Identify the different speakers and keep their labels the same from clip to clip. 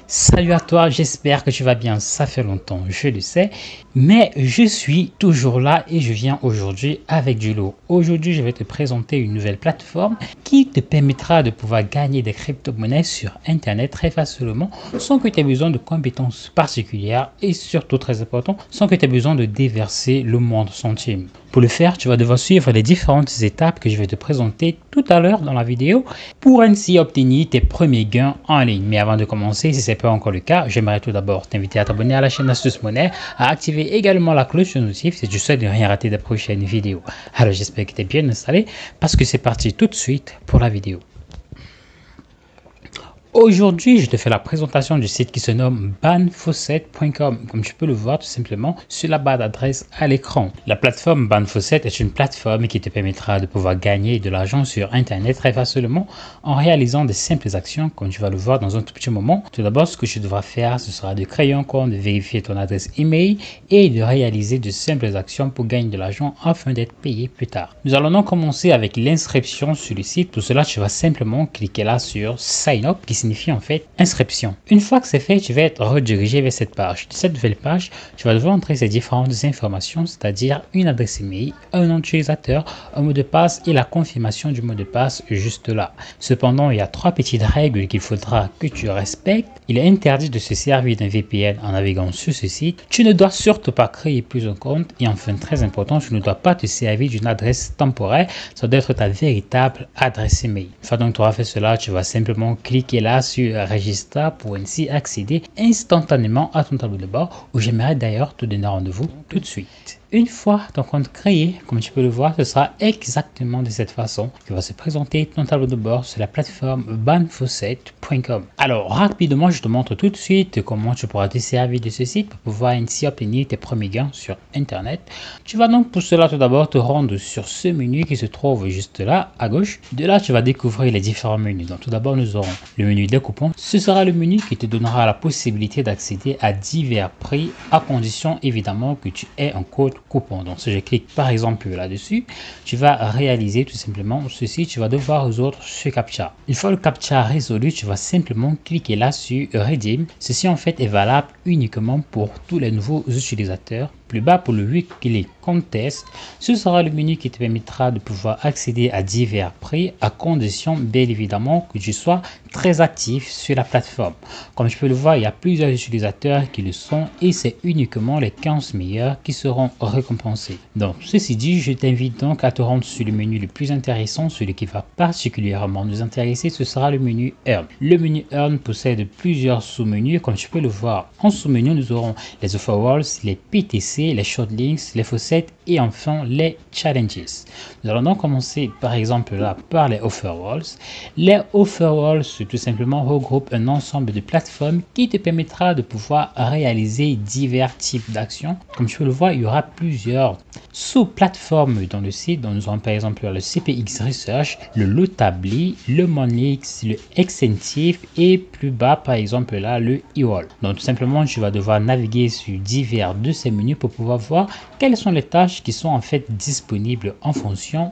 Speaker 1: Salut à toi, j'espère que tu vas bien, ça fait longtemps, je le sais, mais je suis toujours là et je viens aujourd'hui avec du lourd. Aujourd'hui, je vais te présenter une nouvelle plateforme qui te permettra de pouvoir gagner des crypto-monnaies sur Internet très facilement sans que tu aies besoin de compétences particulières et surtout très important, sans que tu aies besoin de déverser le moindre centime. Pour le faire, tu vas devoir suivre les différentes étapes que je vais te présenter tout à l'heure dans la vidéo pour ainsi obtenir tes premiers gains en ligne. Mais avant de commencer, si ce n'est pas encore le cas, j'aimerais tout d'abord t'inviter à t'abonner à la chaîne Astuce Monnaie, à activer également la cloche de notif si tu souhaites ne rien rater des prochaines vidéos. Alors j'espère que tu es bien installé parce que c'est parti tout de suite pour la vidéo. Aujourd'hui, je te fais la présentation du site qui se nomme banfaucet.com. Comme tu peux le voir tout simplement sur la barre d'adresse à l'écran. La plateforme Banfaucet est une plateforme qui te permettra de pouvoir gagner de l'argent sur Internet très facilement en réalisant des simples actions comme tu vas le voir dans un tout petit moment. Tout d'abord, ce que tu devras faire, ce sera de créer un compte, de vérifier ton adresse email et de réaliser de simples actions pour gagner de l'argent afin d'être payé plus tard. Nous allons donc commencer avec l'inscription sur le site. Pour cela, tu vas simplement cliquer là sur Sign Up qui signifie en fait inscription. Une fois que c'est fait, tu vas être redirigé vers cette page. De cette nouvelle page, tu vas devoir entrer ces différentes informations, c'est-à-dire une adresse email, un nom d'utilisateur, un mot de passe et la confirmation du mot de passe juste là. Cependant, il y a trois petites règles qu'il faudra que tu respectes. Il est interdit de se servir d'un VPN en naviguant sur ce site. Tu ne dois surtout pas créer plus un compte et enfin très important, tu ne dois pas te servir d'une adresse temporaire. Ça doit être ta véritable adresse email. Une fois donc tu auras fait cela, tu vas simplement cliquer là sur Register pour ainsi accéder instantanément à ton tableau de bord où j'aimerais d'ailleurs te donner rendez-vous tout de suite. Une fois ton compte créé, comme tu peux le voir, ce sera exactement de cette façon que va se présenter ton tableau de bord sur la plateforme banfaucet.com. Alors rapidement, je te montre tout de suite comment tu pourras te servir de ce site pour pouvoir ainsi obtenir tes premiers gains sur Internet. Tu vas donc pour cela tout d'abord te rendre sur ce menu qui se trouve juste là à gauche. De là, tu vas découvrir les différents menus. Donc tout d'abord, nous aurons le menu des coupons. Ce sera le menu qui te donnera la possibilité d'accéder à divers prix à condition évidemment que tu aies un code coupon. Donc si je clique par exemple là-dessus, tu vas réaliser tout simplement ceci. Tu vas devoir résoudre ce captcha. Une fois le captcha résolu, tu vas simplement cliquer là sur Redeem. Ceci en fait est valable uniquement pour tous les nouveaux utilisateurs. Plus bas pour le Weekly Contest, ce sera le menu qui te permettra de pouvoir accéder à divers prix à condition bien évidemment que tu sois très actif sur la plateforme. Comme tu peux le voir, il y a plusieurs utilisateurs qui le sont et c'est uniquement les 15 meilleurs qui seront récompensés. Donc ceci dit, je t'invite donc à te rendre sur le menu le plus intéressant, celui qui va particulièrement nous intéresser, ce sera le menu Earn. Le menu Earn possède plusieurs sous-menus, comme tu peux le voir. En sous-menu, nous aurons les Offer Walls, les PTC, les Shortlinks, les faucets et enfin les Challenges. Nous allons donc commencer par exemple là par les Offer Walls. Les Offer Walls tout simplement regroupent un ensemble de plateformes qui te permettra de pouvoir réaliser divers types d'actions. Comme tu peux le voir, il y aura plusieurs sous-plateformes dans le site. Donc, nous aurons par exemple le CPX Research, le Lotably, le Monix, le Excentive et plus bas par exemple là le eWall. Donc tout simplement, tu vas devoir naviguer sur divers de ces menus pour pouvoir voir quelles sont les tâches qui sont en fait disponibles en fonction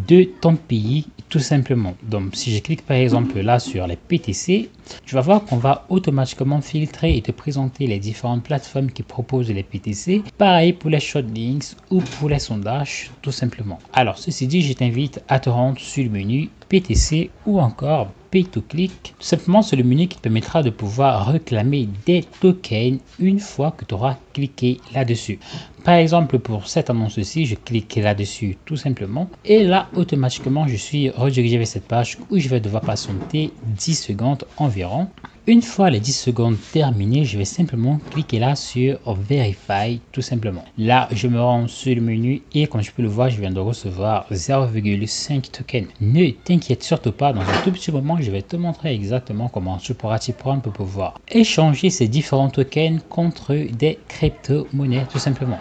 Speaker 1: de ton pays tout simplement. Donc si je clique par exemple là sur les PTC, tu vas voir qu'on va automatiquement filtrer et te présenter les différentes plateformes qui proposent les PTC. Pareil pour les shortlinks ou pour les sondages tout simplement. Alors ceci dit, je t'invite à te rendre sur le menu PTC ou encore Pay to Click. Tout simplement, c'est le menu qui te permettra de pouvoir réclamer des tokens une fois que tu auras cliqué là-dessus. Par exemple, pour cette annonce-ci, je clique là-dessus tout simplement et là, automatiquement, je suis redirigé vers cette page où je vais devoir patienter 10 secondes environ. Une fois les 10 secondes terminées, je vais simplement cliquer là sur Verify tout simplement. Là, je me rends sur le menu et comme je peux le voir, je viens de recevoir 0,5 tokens. Ne t'inquiète surtout pas, dans un tout petit moment, je vais te montrer exactement comment tu pourras t'y prendre pour pouvoir échanger ces différents tokens contre des crypto-monnaies tout simplement.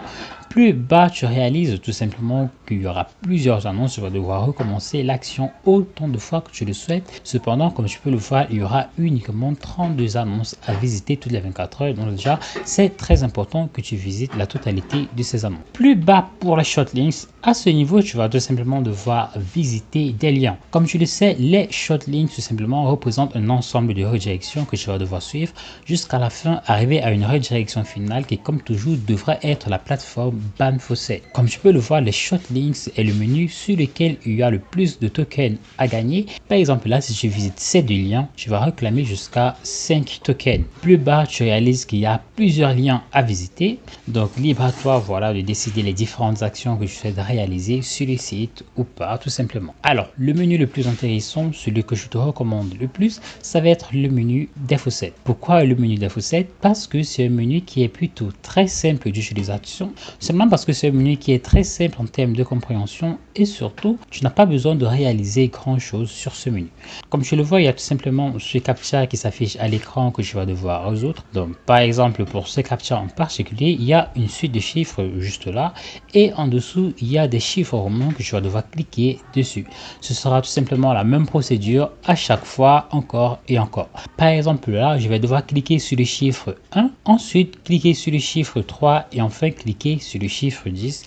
Speaker 1: Plus bas tu réalises tout simplement qu'il y aura plusieurs annonces, tu vas devoir recommencer l'action autant de fois que tu le souhaites. Cependant, comme tu peux le voir, il y aura uniquement 32 annonces à visiter toutes les 24 heures. Donc déjà, c'est très important que tu visites la totalité de ces annonces. Plus bas pour les shortlinks, à ce niveau, tu vas tout simplement devoir visiter des liens. Comme tu le sais, les shortlinks tout simplement représentent un ensemble de redirections que tu vas devoir suivre jusqu'à la fin, arriver à une redirection finale qui, comme toujours, devrait être la plateforme Banfosset. Comme tu peux le voir, les shortlinks est le menu sur lequel il y a le plus de tokens à gagner. Par exemple, là, si tu visites ces deux liens, tu vas réclamer jusqu'à 5 tokens. Plus bas, tu réalises qu'il y a plusieurs liens à visiter. Donc, libre à toi, voilà, de décider les différentes actions que tu souhaites réaliser sur le site ou pas, tout simplement. Alors, le menu le plus intéressant, celui que je te recommande le plus, ça va être le menu d'Infosset. Pourquoi le menu d'Infosset? Parce que c'est un menu qui est plutôt très simple d'utilisation, seulement parce que c'est un menu qui est très simple en termes de compréhension et surtout, tu n'as pas besoin de réaliser grand chose sur ce menu. Comme tu le vois, il y a tout simplement ce captcha qui s'affiche à l'écran que tu vas devoir résoudre. Donc, par exemple, pour ce captcha en particulier, il y a une suite de chiffres juste là et en dessous, il y a des chiffres romains que tu vas devoir cliquer dessus. Ce sera tout simplement la même procédure à chaque fois, encore et encore. Par exemple, là, je vais devoir cliquer sur le chiffre 1, ensuite cliquer sur le chiffre 3 et enfin cliquer sur le chiffre 10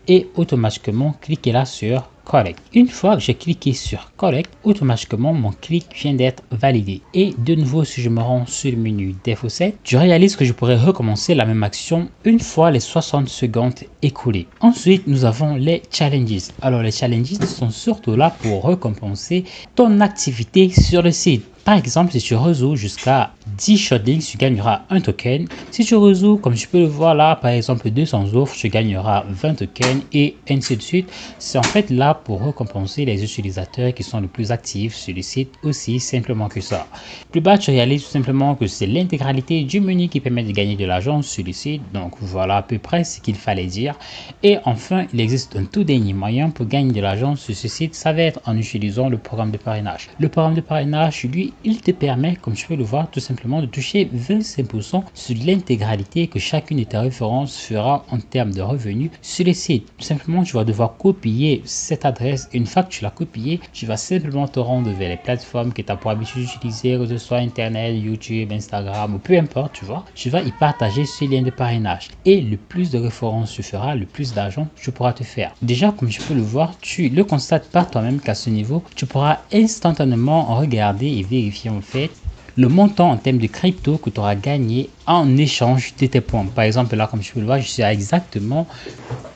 Speaker 1: et automatiquement cliquer là sur Collect. Une fois que j'ai cliqué sur Collect, automatiquement mon clic vient d'être validé. Et de nouveau, si je me rends sur le menu d'Infosset, je réalise que je pourrais recommencer la même action une fois les 60 secondes écoulées. Ensuite, nous avons les challenges. Alors les challenges sont surtout là pour récompenser ton activité sur le site. Par exemple, si tu résous jusqu'à 10 shortlinks, tu gagneras un token. Si tu résous, comme tu peux le voir là, par exemple 200 offres, tu gagneras 20 tokens et ainsi de suite. C'est en fait là pour récompenser les utilisateurs qui sont les plus actifs sur le site, aussi simplement que ça. Plus bas, tu réalises tout simplement que c'est l'intégralité du menu qui permet de gagner de l'argent sur le site. Donc voilà à peu près ce qu'il fallait dire. Et enfin, il existe un tout dernier moyen pour gagner de l'argent sur ce site, ça va être en utilisant le programme de parrainage. Le programme de parrainage, lui, il te permet, comme tu peux le voir, tout simplement de toucher 25% sur l'intégralité que chacune de tes références fera en termes de revenus sur le site. Tout simplement, tu vas devoir copier cette adresse. Une fois que tu l'as copiée, tu vas simplement te rendre vers les plateformes que tu as pour habitude d'utiliser, que ce soit Internet, YouTube, Instagram ou peu importe, tu vois. Tu vas y partager ce lien de parrainage. Et le plus de références tu feras, le plus d'argent tu pourras te faire. Déjà, comme tu peux le voir, tu le constates par toi-même qu'à ce niveau, tu pourras instantanément regarder et vérifier en fait le montant en termes de crypto que tu auras gagné en échange de tes points. Par exemple, là, comme tu peux le voir, je suis à exactement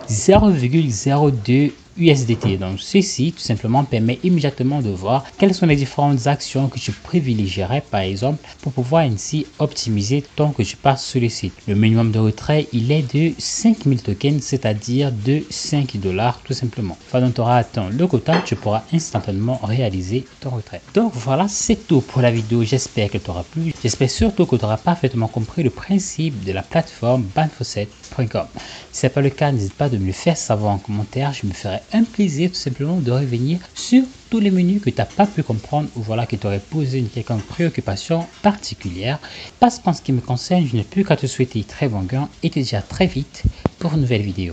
Speaker 1: 0,02 USDT. Donc ceci tout simplement permet immédiatement de voir quelles sont les différentes actions que tu privilégierais par exemple pour pouvoir ainsi optimiser tant que tu passes sur le site. Le minimum de retrait il est de 5000 tokens, c'est-à-dire de 5 $ tout simplement. Enfin, donc tu auras atteint le quota, tu pourras instantanément réaliser ton retrait. Donc voilà, c'est tout pour la vidéo. J'espère que tu auras plu. J'espère surtout que tu auras parfaitement compris le principe de la plateforme Banfosset.com. Si ce n'est pas le cas, n'hésite pas de me le faire savoir en commentaire. Je me ferai un plaisir tout simplement de revenir sur tous les menus que tu n'as pas pu comprendre ou voilà qui t'aurait posé une quelconque préoccupation particulière. Parce qu'en ce qui me concerne, je n'ai plus qu'à te souhaiter très bon gain et te dire à très vite pour une nouvelle vidéo.